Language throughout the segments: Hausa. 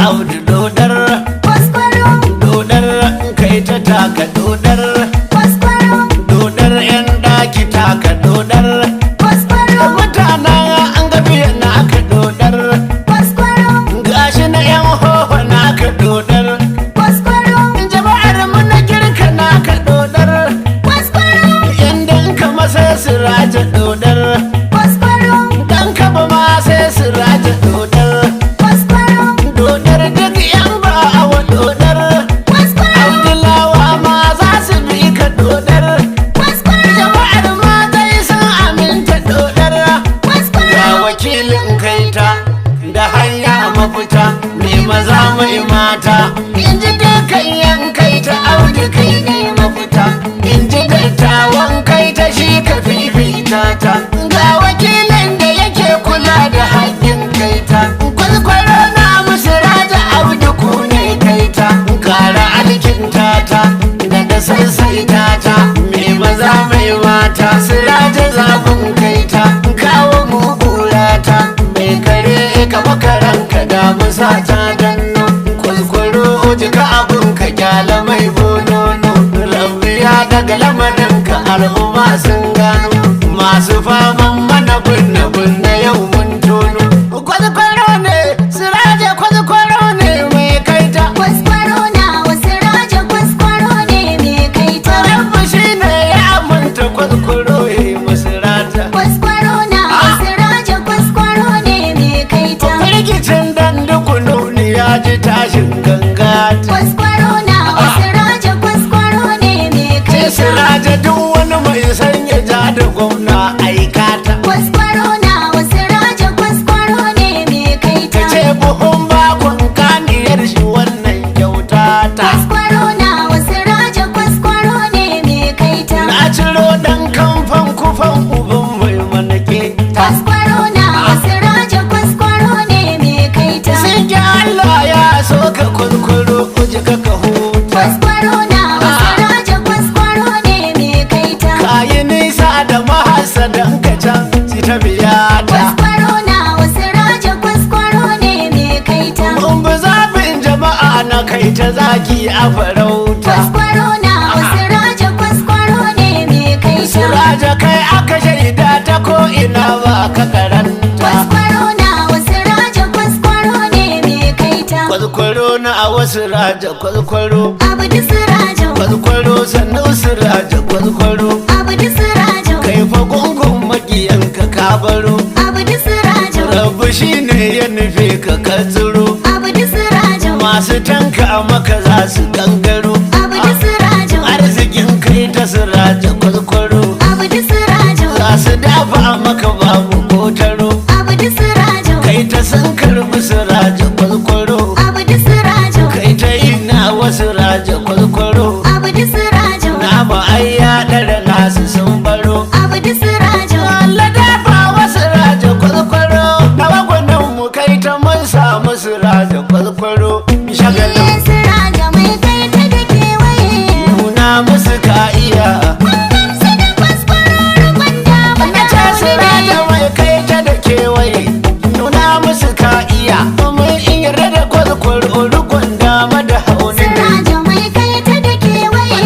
audu dodar Kwaskwaro, dodar kai ta taka dodar kwaskwaro, dodar yan daki taka dodar kwaskwaro, mutanen an gabi na ka dodar kwaskwaro, gashi na yan hoho na ka dodar kwaskwaro, jama'ar mu na girka na ka dodar kwaskwaro, inda ka masa siraja dodar kwaskwaro, dan ka ba ma sai siraja dodar kwaskwaro, dodar duk yan ba wa dodar kwaskwaro, Abdullawa ma za su bi ka dodar kwaskwaro, jama'ar ma dai sun aminta dodar kwaskwaro, ga wakilin kaita da hanya mafita mai maza mai mata in ji dukkan yan kaita audu kai ne mafita in ji dattawan kaita shi ka fifita ta ga wakilin da yake kula da haƙƙin kaita kwalkwalo na musu raja audu ku ne kaita kara alkinta ta da sassaita ta mai maza mai mata su raja zafin kaita kawo mu ta mai kare ka makaranka da musa ta danno kwalkwalo jika abun ka kyala mai bonono rabbiya daga lamarin ka al'umma sun gano masu faman mana bunne yau mun tono kwalkwalo ne siraje kwalkwalo ne mai kaita kwaskwaro na wasu raja kwaskwaro ne mai kaita. rabbi shi ne ya aminta kwalkwalo ya yi musu rata Kwaskwaro na wasu raja kwaskwaro ne mai kaita. firgicin dandukunu ne ya ji tashin gangata Kwaskwaro na wasu raja kwaskwaro ne mai sai kaita. siraje duk wani mai sanya ja da gwamna aikata Kwaskwaro na wasu raja kwaskwaro ne mai kaita. ta ce buhun bakon kaniyar shi wannan kyauta ta Kwaskwaro na wasu raja kwaskwaro ne mai kaita. na ciro dan kamfan kufan uban mai manake ta Kwaskwaro na wasu raja kwaskwaro ne mai kaita. sun ki Allah ya so ka kwalkwalo uji ka huta Kwaskwaro na wasu raja kwaskwaro ne mai kaita. kayi nisa da mahasadan ka can si ta biya ta Kwaskwaro na wasu raja kwaskwaro ne mai kaita. mun bi zaɓin jama'a na kai ta zaki a farauta Kwaskwaro na wasu raja kwaskwaro ne mai kaita. siraja kai aka shaida ta ko ina ba ka karanta Kwaskwaro na wasu raja kwaskwaro ne mai kaita. kwalkwaro na a wasu raja kwalkwaro Abdu Sirajo, kwalkwaro sannan siraja kwalkwaro Abdu Sirajo, kai fa gungun makiyanka ka baro Abdu Sirajo, rabu shine ya nufe ka ka tsiro Abdu Sirajo, masu tanka maka za su gangaro Abdu Sirajo, arzikin kai ta siraja kwalkwaro Abdu Sirajo, za su dafa maka babu kotaro Abdu Sirajo, kai ta san karbi siraja kwalkwaro Abdu Sirajo, kai ta yi na wasu raja kwalkwaro Abdu Sirajo, na ba ai ya dara nasu sun baro Abdu Sirajo, Allah dafa wasu raja kwalkwaro na wagwanin mu kai ta mun samu siraja kwalkwaro shagalin Sirajo mai kaita da kewaye. nuna musu ka iya Gamsu da kwaskwaro rukun dama na da ce hauni siraja ne. mai kai ta da kewaye nuna musu ka iya mun in yarda da kwalkwaro rukun dama da hauni ne Sirajo mai kaita da kewaye.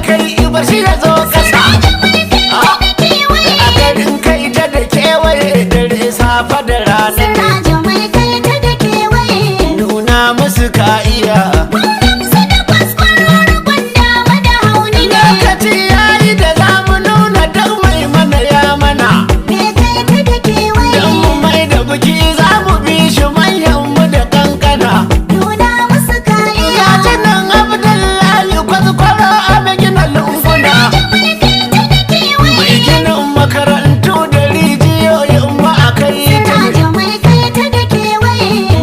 kai ba shi ya zo kasa a garin kai ta da kewaye dare safa da rana nuna musu ka iya lokaci yayi da za mu nuna duk mai mana ya mana don mu mai da buki za mu bi shi manyan mu da kankana ya nan abdullahi kwaskwaro a gina lunguna mai ginin makarantu da rijiyoyin mu a kai ta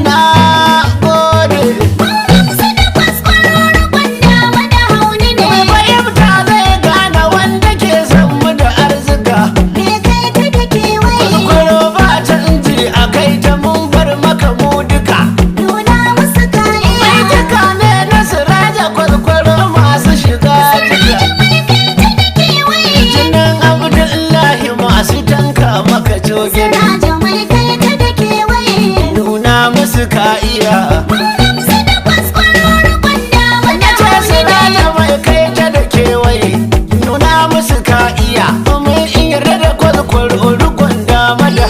na gode mai fahimta zai gane wanda ke san mu da arzika kwaskwaro ba canji a kai ta mun bar maka mu duka mai duka ne na siraja kwaskwaro masu shiga jika jinin abdullahi masu tanka maka jogin nuna musu ka iya ce siraja mai kai ta da kewaye nuna musu ka iya mun in yarda da kwaskwaro rukun dama da